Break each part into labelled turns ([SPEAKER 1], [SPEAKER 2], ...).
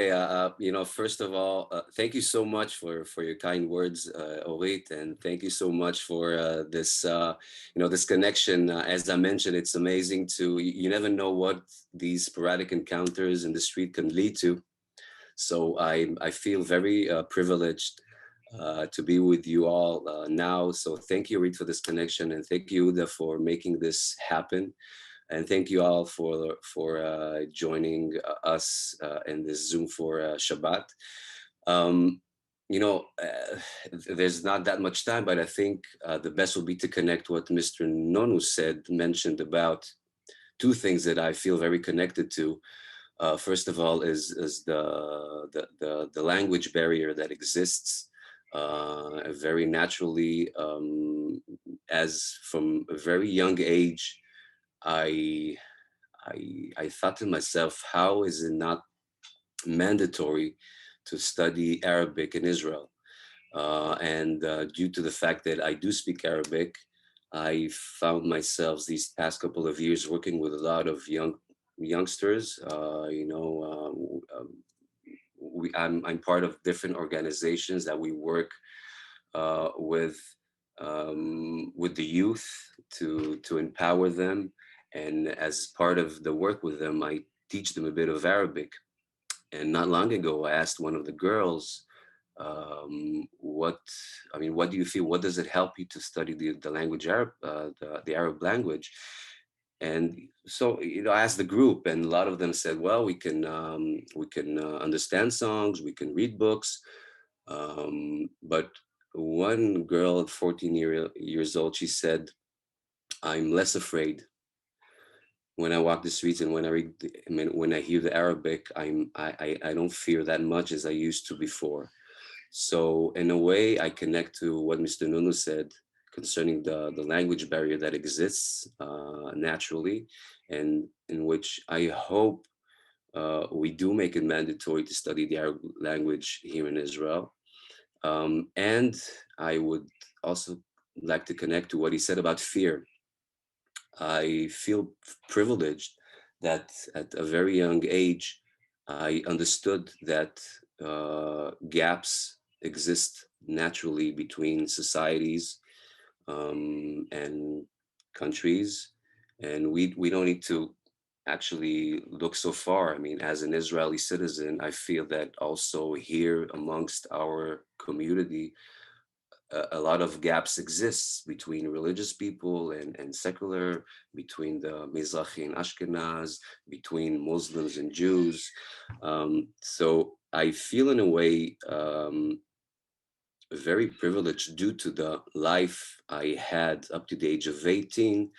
[SPEAKER 1] First of all, thank you so much for your kind words, Orit, and thank you so much for this connection. As I mentioned, it's amazing you never know what these sporadic encounters in the street can lead to. So I feel very privileged to be with you all now. So thank you, Orit, for this connection, and thank you, Uda, for making this happen. And thank you all for joining us in this Zoom for Shabbat. Um, there's not that much time, but I think the best would be to connect what Mr. Nonu mentioned about two things that I feel very connected to. First of all, is the language barrier that exists very naturally, as from a very young age. I I thought to myself, how is it not mandatory to study Arabic in Israel? And due to the fact that I do speak Arabic, I found myself these past couple of years working with a lot of youngsters. I'm part of different organizations that we work with the youth to empower them, and as part of the work with them, I teach them a bit of Arabic. And not long ago, I asked one of the girls, what do you feel? What does it help you to study the language Arab, the Arab language? And so, I asked the group, and a lot of them said, "Well, we can understand songs, we can read books." But one girl, 14 years old, she said, "I'm less afraid when I walk the streets, and when when I hear the Arabic, I don't fear that much as I used to before." So in a way, I connect to what Mr. Nunu said concerning the language barrier that exists naturally, and in which I hope we do make it mandatory to study the Arab language here in Israel. And I would also like to connect to what he said about fear. I feel privileged that at a very young age, I understood that gaps exist naturally between societies and countries, and we don't need to actually look so far. I mean, as an Israeli citizen, I feel that also here amongst our community, a lot of gaps exists between religious people and secular, between the Mizrahi and Ashkenaz, between Muslims and Jews. So I feel in a way very privileged due to the life I had up to the age of 18,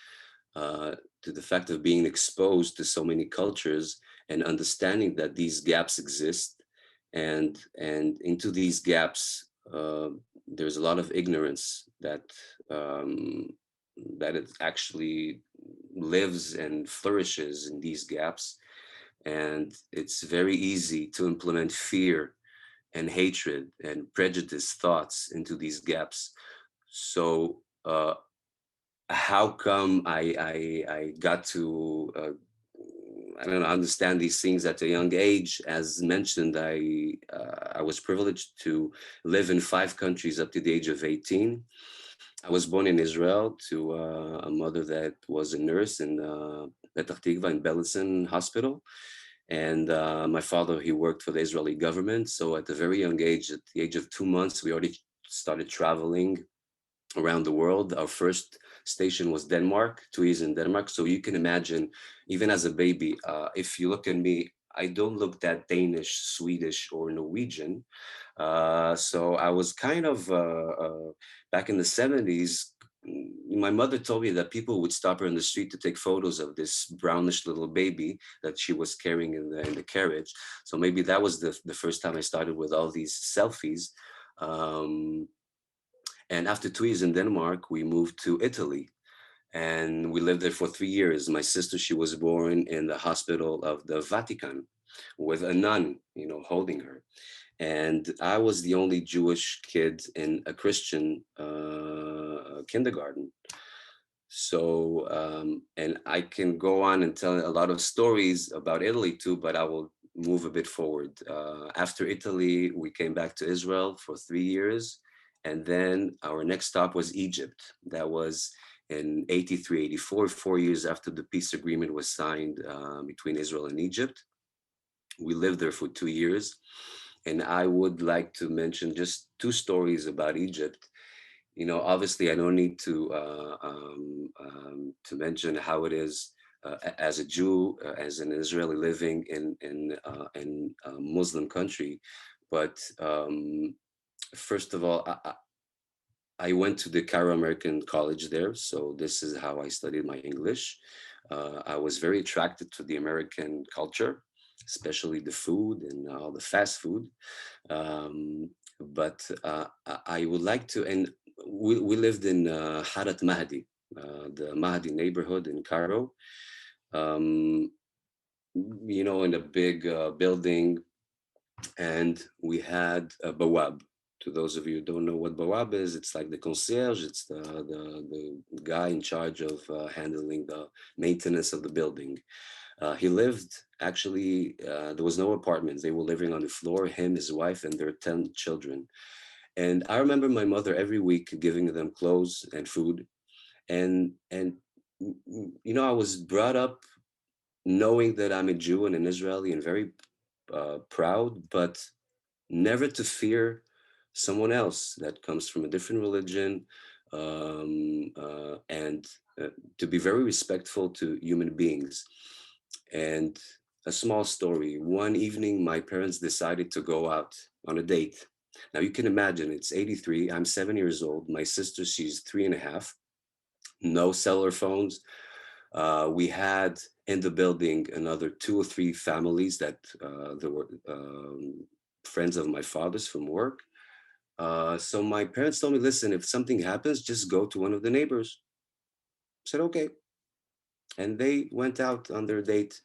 [SPEAKER 1] to the fact of being exposed to so many cultures and understanding that these gaps exist, and into these gaps there's a lot of ignorance um, that it actually lives and flourishes in these gaps, and it's very easy to implement fear and hatred and prejudice thoughts into these gaps. So how come I got to I don't know, understand these things at a young age? As mentioned, I was privileged to live in 5 countries up to the age of 18. I was born in Israel to a mother that was a nurse in Petah Tikva in Beilinson Hospital, and my father, he worked for the Israeli government. So at a very young age, at the age of 2 months, we already started traveling around the world. Our first station was Denmark, 2 years in Denmark. So you can imagine, even as a baby, if you look at me, I don't look that Danish, Swedish, or Norwegian. So I was kind of back in the 70s. My mother told me that people would stop her in the street to take photos of this brownish little baby that she was carrying in the carriage. So maybe that was the first time I started with all these selfies. Um, and after 2 years in Denmark, we moved to Italy, and we lived there for 3 years. My sister, she was born in the hospital of the Vatican with a nun, holding her. And I was the only Jewish kid in a Christian kindergarten. So, and I can go on and tell a lot of stories about Italy too, but I will move a bit forward. After Italy, we came back to Israel for 3 years. And then our next stop was Egypt. That was in 83, 84, 4 years after the peace agreement was signed between Israel and Egypt. We lived there for 2 years. And I would like to mention just two stories about Egypt. Obviously, I don't need to mention how it is as a Jew, as an Israeli living in a Muslim country. But first of all, I went to the Cairo American College there, so this is how I studied my English. I was very attracted to the American culture, especially the food and all the fast food. But I would like to, and we lived in Harat Mahdi, the Mahdi neighborhood in Cairo. Um, in a big building, and we had a bawab. To those of you who don't know what bawab is, it's like the concierge. It's the guy in charge of handling the maintenance of the building. He lived actually. There was no apartments. They were living on the floor. Him, his wife, and their 10 children. And I remember my mother every week giving them clothes and food. And I was brought up knowing that I'm a Jew and an Israeli and very proud, but never to fear someone else that comes from a different religion, and to be very respectful to human beings. And a small story, one evening, my parents decided to go out on a date. Now you can imagine it's 83, I'm 7 years old, my sister, she's 3.5, no cellular phones. We had in the building another two or three families that there were friends of my father's from work. So my parents told me, listen, if something happens, just go to one of the neighbors. I said, okay. And they went out on their date.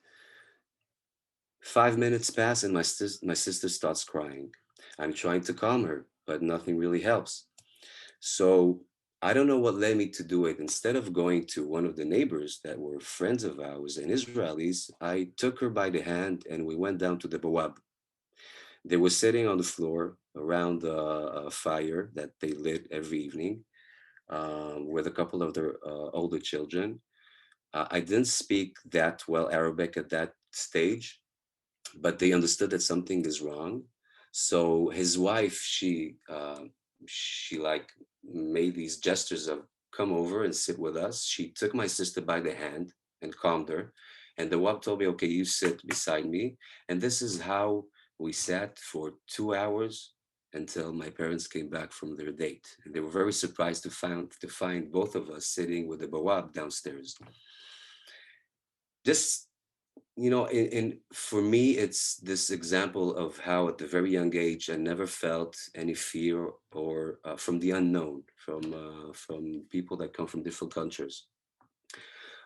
[SPEAKER 1] 5 minutes pass and my sister starts crying. I'm trying to calm her, but nothing really helps. So I don't know what led me to do it. Instead of going to one of the neighbors that were friends of ours and Israelis, I took her by the hand and we went down to the Bawab. They were sitting on the floor around a fire that they lit every evening with a couple of their older children. I didn't speak that well Arabic at that stage, but they understood that something is wrong. So his wife, she like made these gestures of come over and sit with us. She took my sister by the hand and calmed her. And the wab told me, okay, you sit beside me. And this is how we sat for 2 hours until my parents came back from their date. And they were very surprised to find both of us sitting with the bawab downstairs. This in for me, it's this example of how at the very young age I never felt any fear or from the unknown, from people that come from different cultures.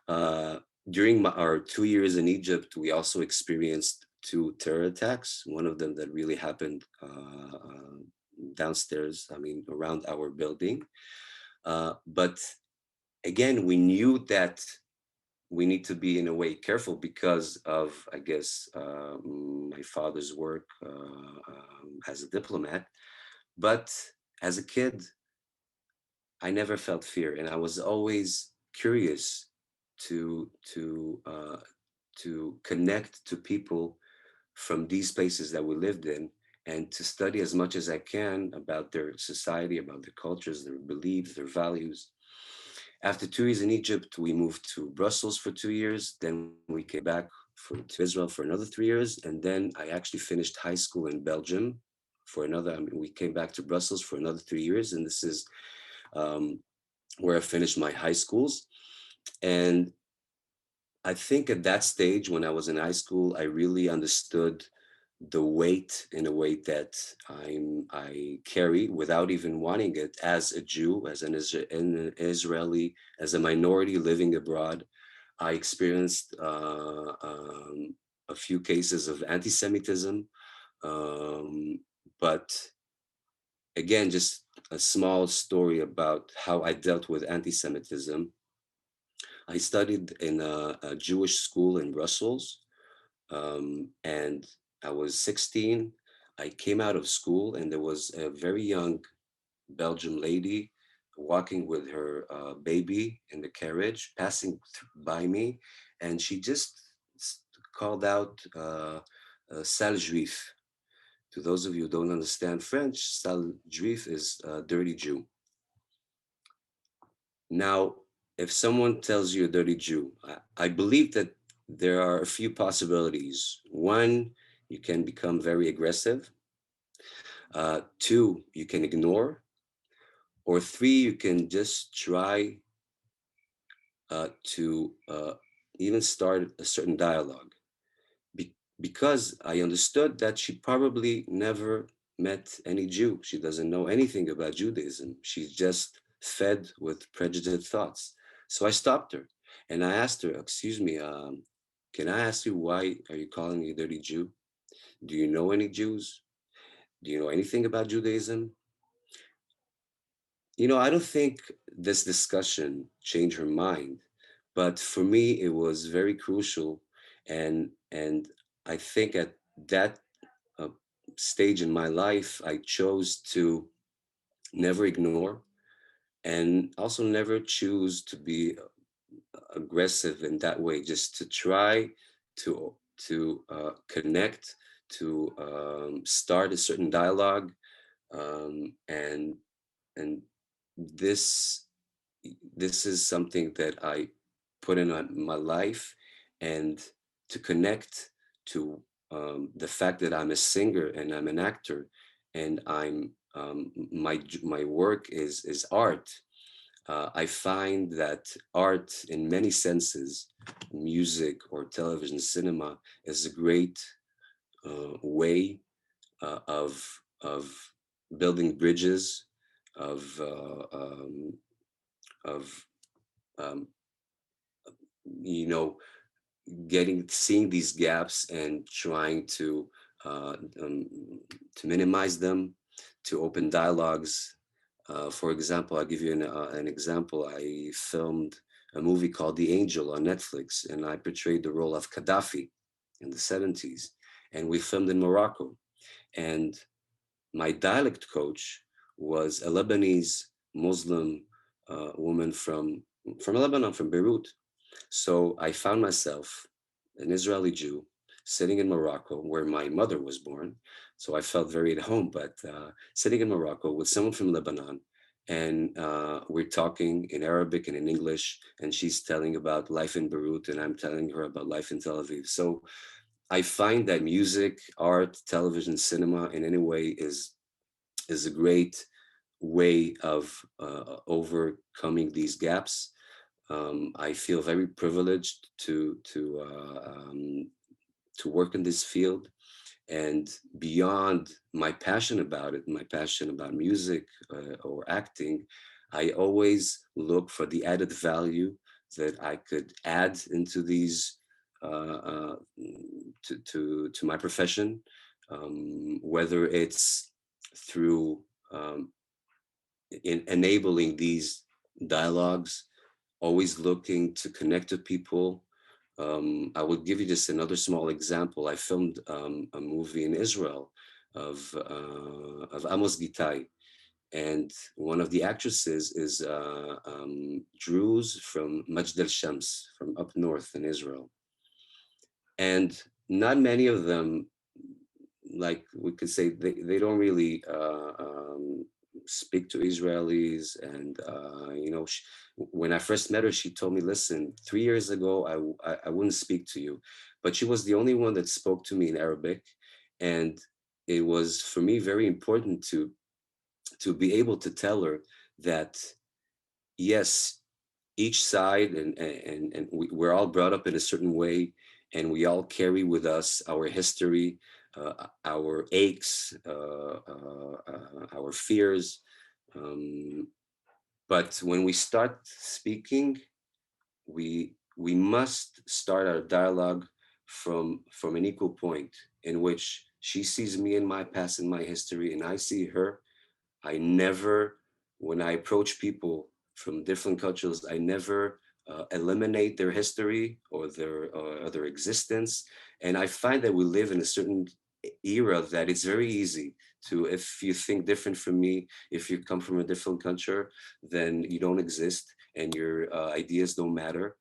[SPEAKER 1] uh, During our 2 years in Egypt, we also experienced two terror attacks, one of them that really happened downstairs, I mean around our building. But again, we knew that we need to be in a way careful because of, I guess, my father's work as a diplomat. But as a kid, I never felt fear, and I was always curious to to uh, to connect to people from these places that we lived in, and to study as much as I can about their society, about their cultures, their beliefs, their values. After 2 years in Egypt, we moved to Brussels for 2 years. Then we came back to Israel for another 3 years. And then I actually finished high school in Belgium for another, I mean, we came back to Brussels for another 3 years. And this is um, where I finished my high schools. And I think at that stage, when I was in high school, I really understood the weight in a way that I carry without even wanting it as a Jew, as an Israeli, as a minority living abroad. I experienced a few cases of anti-Semitism, um, but again, just a small story about how I dealt with anti-Semitism. I studied in a Jewish school in Brussels, and I was 16. I came out of school, and there was a very young Belgian lady walking with her baby in the carriage, passing by me, and she just called out "sale juif." To those of you who don't understand French, "sale juif" is dirty Jew. Now, if someone tells you a dirty Jew, I believe that there are a few possibilities. One, you can become very aggressive. Two, you can ignore. Or three, you can just try to even start a certain dialogue. Because I understood that she probably never met any Jew. She doesn't know anything about Judaism. She's just fed with prejudiced thoughts. So I stopped her and I asked her, "Excuse me, can I ask you why are you calling me a dirty Jew? Do you know any Jews? Do you know anything about Judaism?" I don't think this discussion changed her mind, but for me, it was very crucial, and I think at that uh, stage in my life, I chose to never ignore and also never choose to be aggressive in that way. Just to try to connect, to start a certain dialogue, and this this is something that I put in my life, and to connect to the fact that I'm a singer and I'm an actor, and I'm my work is art. I find that art, in many senses, music or television, cinema, is a great way of building bridges, of of um, you know getting seeing these gaps and trying uh, um, to minimize them, to open dialogues. For example, I'll give you an example. I filmed a movie called The Angel on Netflix, and I portrayed the role of Gaddafi in the 70s. And we filmed in Morocco. And my dialect coach was a Lebanese Muslim woman from Lebanon, from Beirut. So I found myself, an Israeli Jew, sitting in Morocco, where my mother was born. So I felt very at home, but sitting in Morocco with someone from Lebanon, and we're talking in Arabic and in English, and she's telling about life in Beirut, and I'm telling her about life in Tel Aviv. So I find that music, art, television, cinema, in any way, is a great way of overcoming these gaps. I feel very privileged to work in this field, and beyond my passion about it, my passion about music or acting, I always look for the added value that I could add into these to my profession, whether it's through in enabling these dialogues, always looking to connect with people. I would give you just another small example. I filmed a movie in Israel of Amos Gitai, and one of the actresses is Druze from Majd al-Shams, from up north in Israel. And not many of them, like we could say, they don't really speak to Israelis. And when I first met her, she told me, "Listen, 3 years ago, I wouldn't speak to you," but she was the only one that spoke to me in Arabic, and it was for me very important to be able to tell her that yes, each side, we're all brought up in a certain way, and we all carry with us our history, our aches, our fears. Um, but when we start speaking, we must start our dialogue from an equal point, in which she sees me in my past and my history, and I see her. I never, when I approach people from different cultures, I never eliminate their history or their existence. And I find that we live in a certain era that it's very easy to, if you think different from me, if you come from a different culture, then you don't exist and your ideas don't matter.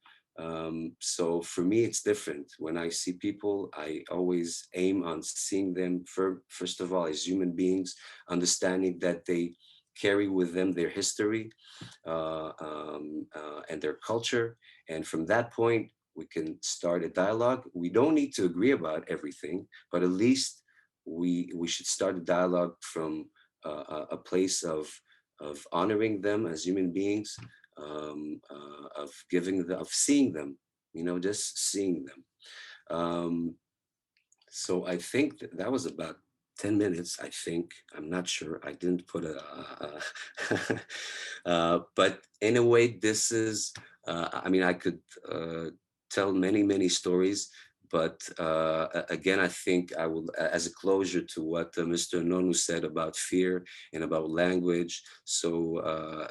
[SPEAKER 1] So for me, it's different. When I see people, I always aim on seeing them first of all as human beings, understanding that they carry with them their history, and their culture. And from that point, we can start a dialogue. We don't need to agree about everything, but at least we should start a dialogue from a place of honoring them as human beings, of giving them, of seeing them, just seeing them. Um, so I think that was about 10 minutes, I think. I'm not sure. I didn't put but in a way, this is, I mean, I could tell many, many stories. But again, I think I will, as a closure to what Mr. Nonu said about fear and about language. So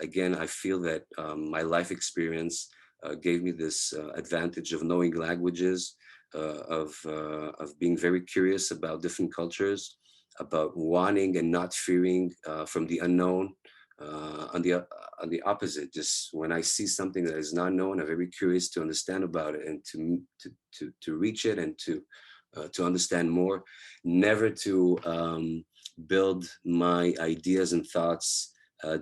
[SPEAKER 1] again, I feel that my life experience gave me this advantage of knowing languages, of being very curious about different cultures, about wanting and not fearing from the unknown. On the opposite, just when I see something that is not known, I'm very curious to understand about it and to reach it and to understand more. Never to build my ideas and thoughts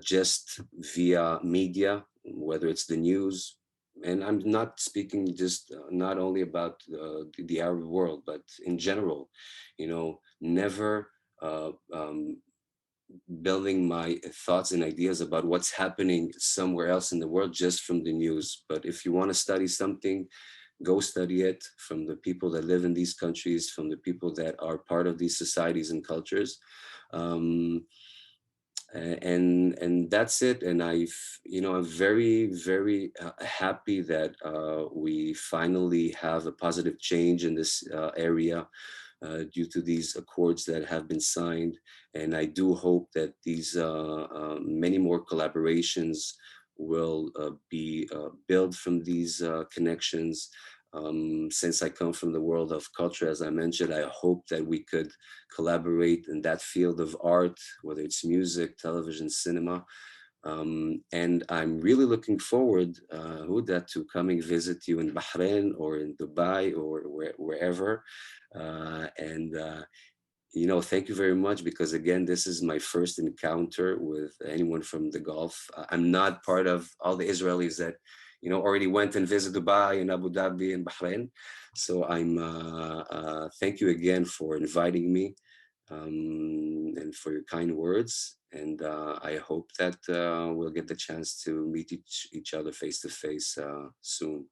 [SPEAKER 1] just via media, whether it's the news. And I'm not speaking just not only about the Arab world, but in general, never building my thoughts and ideas about what's happening somewhere else in the world just from the news. But if you want to study something, go study it from the people that live in these countries, from the people that are part of these societies and cultures. Um, and that's it. And I'm very, very happy that we finally have a positive change in this area due to these accords that have been signed. And I do hope that these many more collaborations will be built from these connections. Since I come from the world of culture, as I mentioned, I hope that we could collaborate in that field of art, whether it's music, television, cinema. And I'm really looking forward, Huda, to coming visit you in Bahrain or in Dubai or wherever. And thank you very much, because again, this is my first encounter with anyone from the Gulf. I'm not part of all the Israelis that, already went and visited Dubai and Abu Dhabi and Bahrain. So thank you again for inviting me, and for your kind words. And I hope that we'll get the chance to meet each other face to face soon.